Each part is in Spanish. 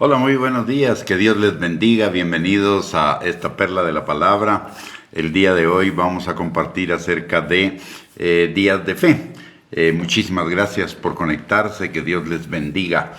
Hola, muy buenos días, que Dios les bendiga, bienvenidos a esta perla de la palabra. El día de hoy vamos a compartir acerca de días de fe. Muchísimas gracias por conectarse, que Dios les bendiga.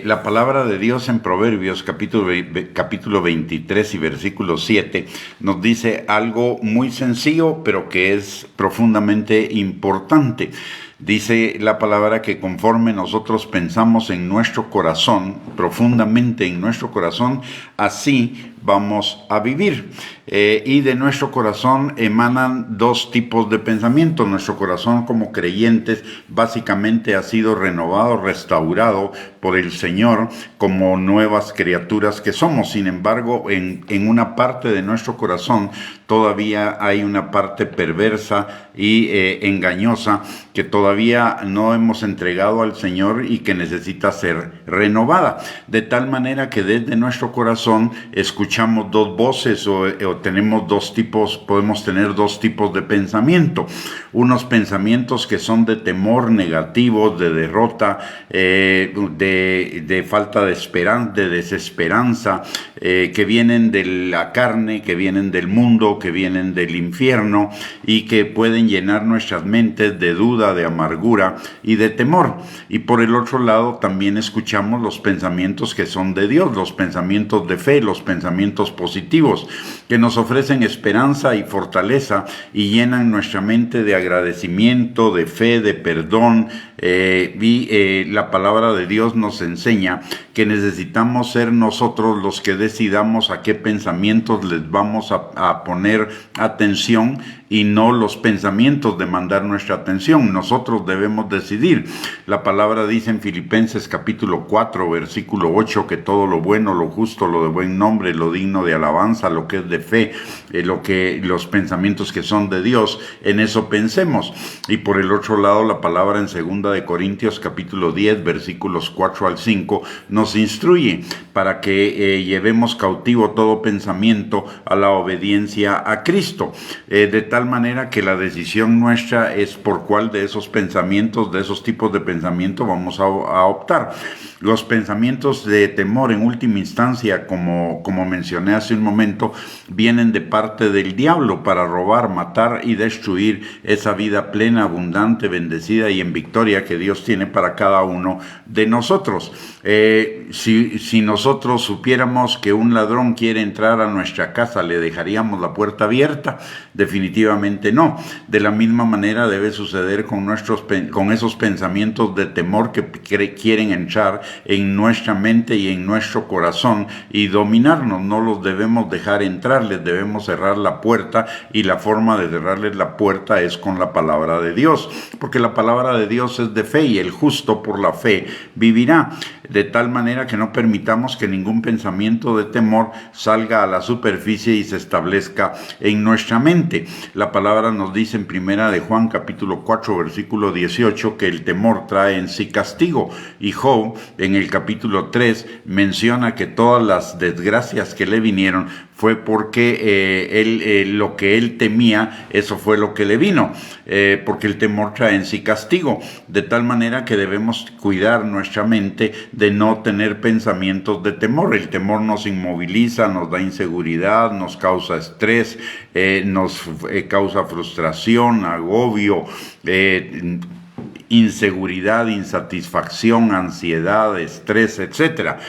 La palabra de Dios en Proverbios capítulo 23 y versículo 7 nos dice algo muy sencillo, pero que es profundamente importante. Dice la palabra que conforme nosotros pensamos en nuestro corazón, profundamente en nuestro corazón, así vamos a vivir. Y de nuestro corazón emanan dos tipos de pensamientos. Nuestro corazón como creyentes básicamente ha sido renovado, restaurado por el Señor como nuevas criaturas que somos. Sin embargo, en una parte de nuestro corazón todavía hay una parte perversa y engañosa que todavía no hemos entregado al Señor y que necesita ser renovada. De tal manera que desde nuestro corazón escuchamos dos voces o tenemos dos tipos, podemos tener dos tipos de pensamiento. Unos pensamientos que son de temor, negativos, de derrota, de falta de esperanza, de desesperanza, que vienen de la carne, que vienen del mundo, que vienen del infierno y que pueden llenar nuestras mentes de duda, de amargura y de temor. Y por el otro lado también escuchamos los pensamientos que son de Dios, los pensamientos de fe, los pensamientos positivos, que nos ofrecen esperanza y fortaleza y llenan nuestra mente de agradecimiento, de fe, de perdón. La palabra de Dios nos enseña que necesitamos ser nosotros los que decidamos a qué pensamientos les vamos a poner atención y no los pensamientos demandar nuestra atención. Nosotros debemos decidir. La palabra dice en Filipenses capítulo 4, versículo 8, que todo lo bueno, lo justo, lo de buen nombre, lo digno de alabanza, lo que es de fe, los pensamientos que son de Dios, en eso pensemos. Y por el otro lado, la palabra en 2 de Corintios capítulo 10, versículos 4 al 5, nos instruye para que llevemos cautivo todo pensamiento a la obediencia a Cristo. De tal manera que la decisión nuestra es por cuál de esos pensamientos, de esos tipos de pensamiento vamos a optar. Los pensamientos de temor en última instancia, como mencioné hace un momento, vienen de parte del diablo para robar, matar y destruir esa vida plena, abundante, bendecida y en victoria que Dios tiene para cada uno de nosotros. Si nosotros supiéramos que un ladrón quiere entrar a nuestra casa, ¿le dejaríamos la puerta abierta? Definitivamente no. De la misma manera debe suceder con esos pensamientos de temor que quieren entrar en nuestra mente y en nuestro corazón y dominarnos. No los debemos dejar entrar, les debemos cerrar la puerta, y la forma de cerrarles la puerta es con la palabra de Dios, porque la palabra de Dios es de fe y el justo por la fe vivirá. De tal manera que no permitamos que ningún pensamiento de temor salga a la superficie y se establezca en nuestra mente. La palabra nos dice en 1 de Juan capítulo 4 versículo 18 que el temor trae en sí castigo, y Job en el capítulo 3 menciona que todas las desgracias que le vinieron fue porque lo que él temía, eso fue lo que le vino, porque el temor trae en sí castigo, de tal manera que debemos cuidar nuestra mente de no tener pensamientos de temor. El temor nos inmoviliza, nos da inseguridad, nos causa estrés, nos causa frustración, agobio, inseguridad, insatisfacción, ansiedad, estrés, etcétera.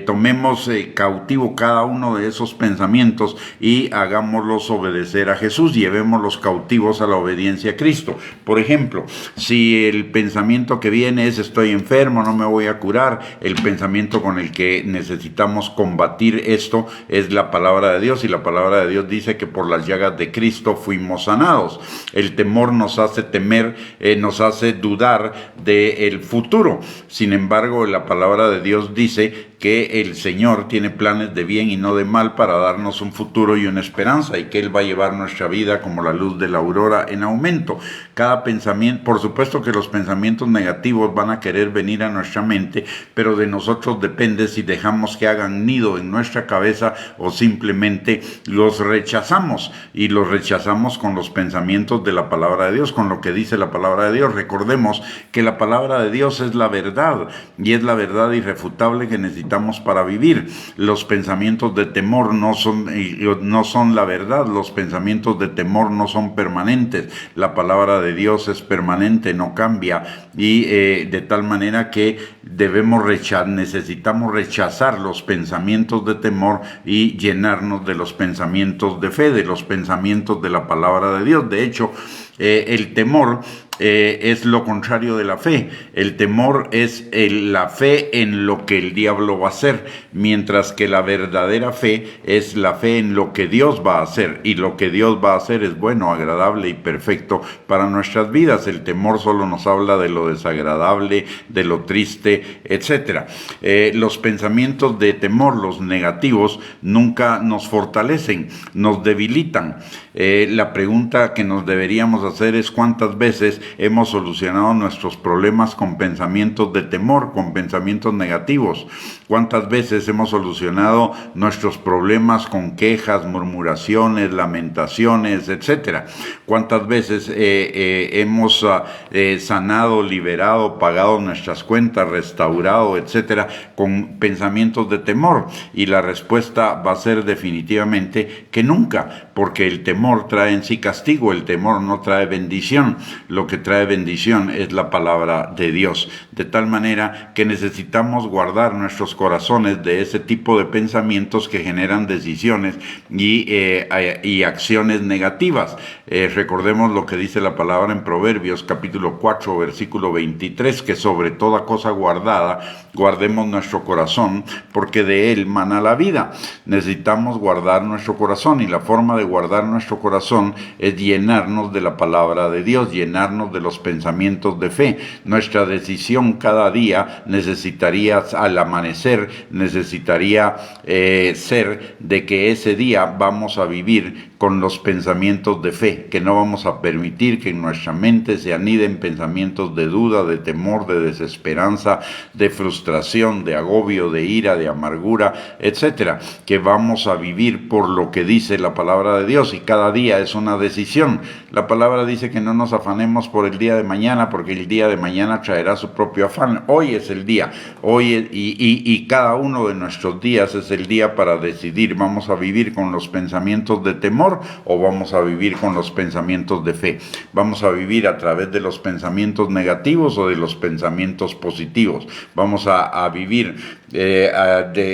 Tomemos cautivo cada uno de esos pensamientos y hagámoslos obedecer a Jesús, llevémoslos cautivos a la obediencia a Cristo. Por ejemplo, si el pensamiento que viene es estoy enfermo, no me voy a curar, el pensamiento con el que necesitamos combatir esto es la palabra de Dios, y la palabra de Dios dice que por las llagas de Cristo fuimos sanados. El temor nos hace temer, nos hace dudar del futuro. Sin embargo, la palabra de Dios dice que el Señor tiene planes de bien y no de mal para darnos un futuro y una esperanza, y que Él va a llevar nuestra vida como la luz de la aurora en aumento. Cada pensamiento, por supuesto que los pensamientos negativos van a querer venir a nuestra mente, pero de nosotros depende si dejamos que hagan nido en nuestra cabeza o simplemente los rechazamos, y los rechazamos con los pensamientos de la palabra de Dios, con lo que dice la palabra de Dios. Recordemos recordemos que la palabra de Dios es la verdad, y es la verdad irrefutable que necesitamos para vivir. Los pensamientos de temor no son la verdad, los pensamientos de temor no son permanentes. La palabra de Dios es permanente, no cambia, y de tal manera que necesitamos rechazar los pensamientos de temor y llenarnos de los pensamientos de fe, de los pensamientos de la palabra de Dios. De hecho, el temor es lo contrario de la fe. El temor es la fe en lo que el diablo va a hacer, mientras que la verdadera fe es la fe en lo que Dios va a hacer, y lo que Dios va a hacer es bueno, agradable y perfecto para nuestras vidas. El temor solo nos habla de lo desagradable, de lo triste, etc. Los pensamientos de temor, los negativos, nunca nos fortalecen, nos debilitan. La pregunta que nos deberíamos hacer es: ¿cuántas veces hemos solucionado nuestros problemas con pensamientos de temor, con pensamientos negativos? ¿Cuántas veces hemos solucionado nuestros problemas con quejas, murmuraciones, lamentaciones, etcétera? ¿Cuántas veces hemos sanado, liberado, pagado nuestras cuentas, restaurado, etcétera, con pensamientos de temor? Y la respuesta va a ser definitivamente que nunca, porque el temor trae en sí castigo, el temor no trae bendición. Lo que trae bendición es la palabra de Dios, de tal manera que necesitamos guardar nuestros corazones de ese tipo de pensamientos que generan decisiones y acciones negativas. Recordemos lo que dice la palabra en Proverbios capítulo 4 versículo 23, que sobre toda cosa guardada guardemos nuestro corazón, porque de él mana la vida. Necesitamos guardar nuestro corazón, y la forma de guardar nuestro corazón es llenarnos de la palabra de Dios, llenarnos de los pensamientos de fe. Nuestra decisión cada día necesitaría, al amanecer, necesitaría ser de que ese día vamos a vivir con los pensamientos de fe, que no vamos a permitir que en nuestra mente se aniden pensamientos de duda, de temor, de desesperanza, de frustración, de agobio, de ira, de amargura, etcétera. Que vamos a vivir por lo que dice la palabra de Dios, y cada día es una decisión. La palabra dice que no nos afanemos por el día de mañana, porque el día de mañana traerá su propio afán. Hoy es el día, y cada uno de nuestros días es el día para decidir: ¿vamos a vivir con los pensamientos de temor o vamos a vivir con los pensamientos de fe? ¿Vamos a vivir a través de los pensamientos negativos o de los pensamientos positivos? ¿Vamos a vivir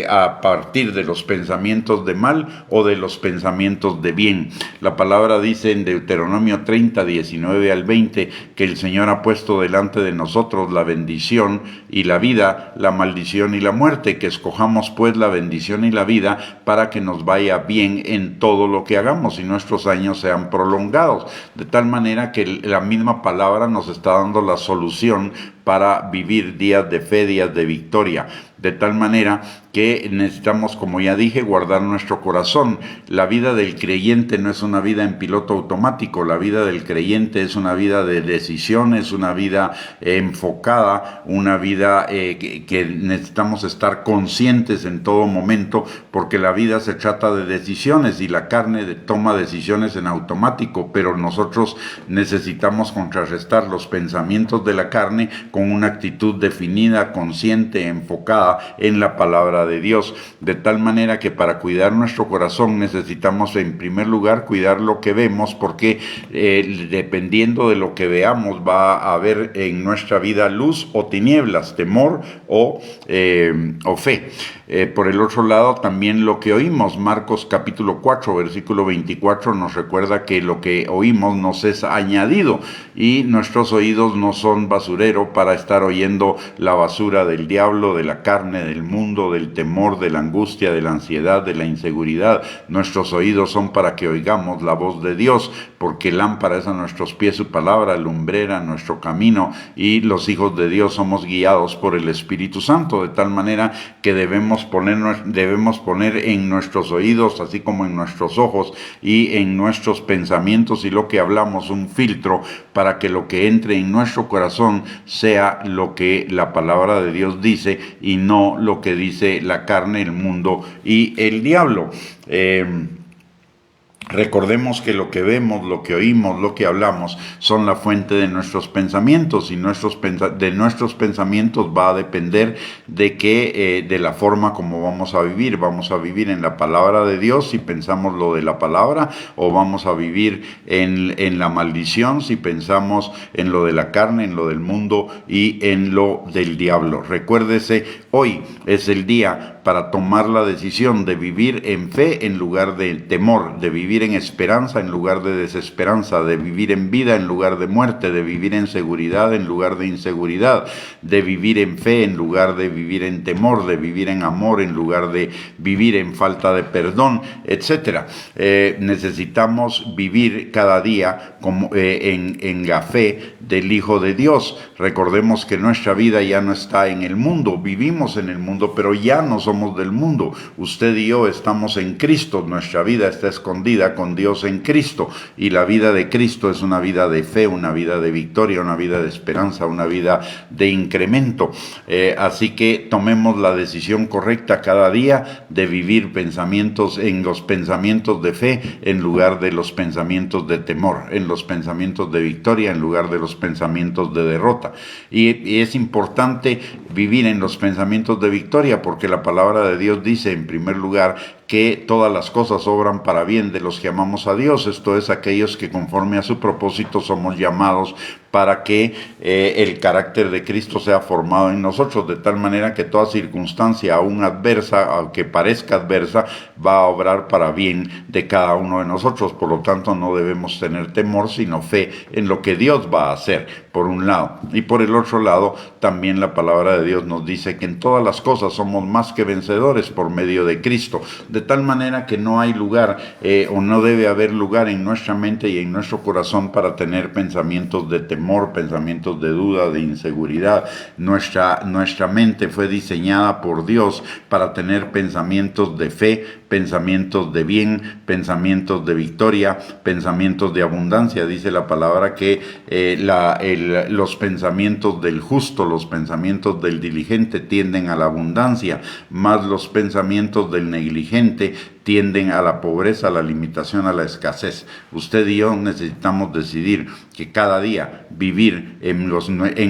a partir de los pensamientos de mal o de los pensamientos de bien? La palabra dice en Deuteronomio 30, 19 al 20, que el Señor ha puesto delante de nosotros la bendición y la vida, la maldición y la muerte, que escojamos pues la bendición y la vida para que nos vaya bien en todo lo que hagamos y nuestros años sean prolongados. De tal manera que la misma palabra nos está dando la solución para vivir días de fe, días de victoria. De tal manera que necesitamos, como ya dije, guardar nuestro corazón. La vida del creyente no es una vida en piloto automático. La vida del creyente es una vida de decisiones, una vida enfocada, una vida que necesitamos estar conscientes en todo momento, porque la vida se trata de decisiones y la carne toma decisiones en automático, pero nosotros necesitamos contrarrestar los pensamientos de la carne con una actitud definida, consciente, enfocada en la palabra de Dios, de tal manera que para cuidar nuestro corazón necesitamos en primer lugar cuidar lo que vemos, porque dependiendo de lo que veamos va a haber en nuestra vida luz o tinieblas, temor o fe. Por el otro lado, también lo que oímos. Marcos capítulo 4 versículo 24 nos recuerda que lo que oímos nos es añadido, y nuestros oídos no son basurero para estar oyendo la basura del diablo, de la carne, del mundo, del temor, de la angustia, de la ansiedad, de la inseguridad. Nuestros oídos son para que oigamos la voz de Dios, porque lámpara es a nuestros pies su palabra, lumbrera nuestro camino, y los hijos de Dios somos guiados por el Espíritu Santo, de tal manera que debemos poner en nuestros oídos, así como en nuestros ojos y en nuestros pensamientos y lo que hablamos, un filtro para que lo que entre en nuestro corazón sea lo que la palabra de Dios dice y no lo que dice la carne, el mundo y el diablo. Recordemos que lo que vemos, lo que oímos, lo que hablamos son la fuente de nuestros pensamientos, y de nuestros pensamientos va a depender de la forma como vamos a vivir. Vamos a vivir en la palabra de Dios si pensamos lo de la palabra, o vamos a vivir en la maldición si pensamos en lo de la carne, en lo del mundo y en lo del diablo. Recuérdese, hoy es el día para tomar la decisión de vivir en fe en lugar de temor, de vivir en esperanza en lugar de desesperanza, de vivir en vida en lugar de muerte, de vivir en seguridad en lugar de inseguridad, de vivir en fe en lugar de vivir en temor, de vivir en amor en lugar de vivir en falta de perdón, etc. Necesitamos vivir cada día en la fe del Hijo de Dios. Recordemos que nuestra vida ya no está en el mundo, vivimos en el mundo, pero ya no somos del mundo. Usted y yo estamos en Cristo, nuestra vida está escondida con Dios en Cristo, y la vida de Cristo es una vida de fe, una vida de victoria, una vida de esperanza, una vida de incremento. Así que tomemos la decisión correcta cada día de vivir en los pensamientos de fe en lugar de los pensamientos de temor, en los pensamientos de victoria en lugar de los pensamientos de derrota. Y es importante vivir en los pensamientos de victoria, porque la palabra de Dios dice, en primer lugar, que todas las cosas obran para bien de los que amamos a Dios, esto es, aquellos que conforme a su propósito somos llamados para que el carácter de Cristo sea formado en nosotros, de tal manera que toda circunstancia, aún adversa, aunque parezca adversa, va a obrar para bien de cada uno de nosotros. Por lo tanto, no debemos tener temor, sino fe en lo que Dios va a hacer, por un lado. Y por el otro lado, también la palabra de Dios nos dice que en todas las cosas somos más que vencedores por medio de Cristo, de tal manera que no hay lugar o no debe haber lugar en nuestra mente y en nuestro corazón para tener pensamientos de temor, pensamientos de duda, de inseguridad. Nuestra mente fue diseñada por Dios para tener pensamientos de fe, pensamientos de bien, pensamientos de victoria, pensamientos de abundancia. Dice la palabra que los pensamientos del justo, los pensamientos del diligente tienden a la abundancia, más los pensamientos del negligente tienden a la pobreza, a la limitación, a la escasez. Usted y yo necesitamos decidir que cada día vivir en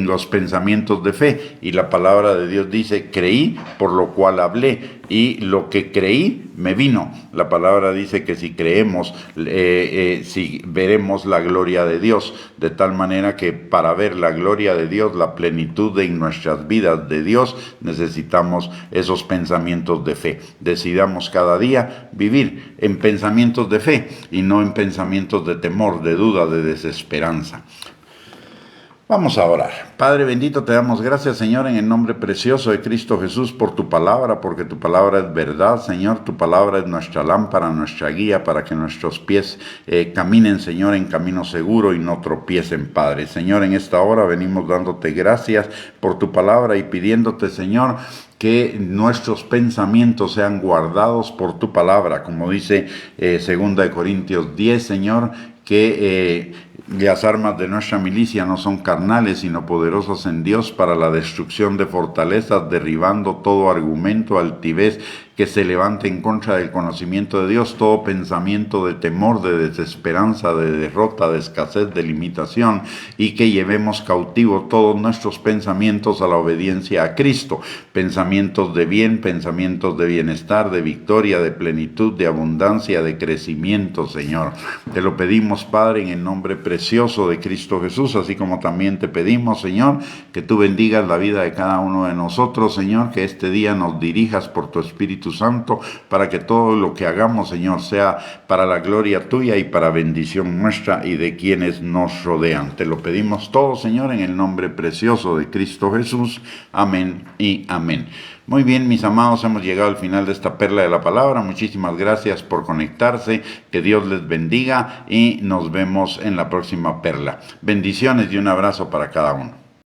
los pensamientos de fe, y la palabra de Dios dice, creí, por lo cual hablé, y lo que creí me vino. La palabra dice que si creemos, si veremos la gloria de Dios, de tal manera que para ver la gloria de Dios, la plenitud en nuestras vidas de Dios, necesitamos esos pensamientos de fe. Decidamos cada día vivir en pensamientos de fe y no en pensamientos de temor, de duda, de desesperanza. Vamos a orar. Padre bendito, te damos gracias, Señor, en el nombre precioso de Cristo Jesús, por tu palabra, porque tu palabra es verdad, Señor. Tu palabra es nuestra lámpara, nuestra guía, para que nuestros pies caminen, Señor, en camino seguro y no tropiecen, Padre. Señor, en esta hora venimos dándote gracias por tu palabra y pidiéndote, Señor, que nuestros pensamientos sean guardados por tu palabra, como dice 2 Corintios 10, Señor, que las armas de nuestra milicia no son carnales, sino poderosas en Dios para la destrucción de fortalezas, derribando todo argumento, altivez que se levante en contra del conocimiento de Dios, todo pensamiento de temor, de desesperanza, de derrota, de escasez, de limitación, y que llevemos cautivo todos nuestros pensamientos a la obediencia a Cristo, pensamientos de bien, pensamientos de bienestar, de victoria, de plenitud, de abundancia, de crecimiento, Señor. Te lo pedimos, Padre, en el nombre precioso de Cristo Jesús, así como también te pedimos, Señor, que tú bendigas la vida de cada uno de nosotros, Señor, que este día nos dirijas por tu Espíritu Santo, para que todo lo que hagamos, Señor, sea para la gloria tuya y para bendición nuestra y de quienes nos rodean. Te lo pedimos todo, Señor, en el nombre precioso de Cristo Jesús. Amén y amén. Muy bien, mis amados, hemos llegado al final de esta perla de la palabra. Muchísimas gracias por conectarse. Que Dios les bendiga y nos vemos en la próxima perla. Bendiciones y un abrazo para cada uno.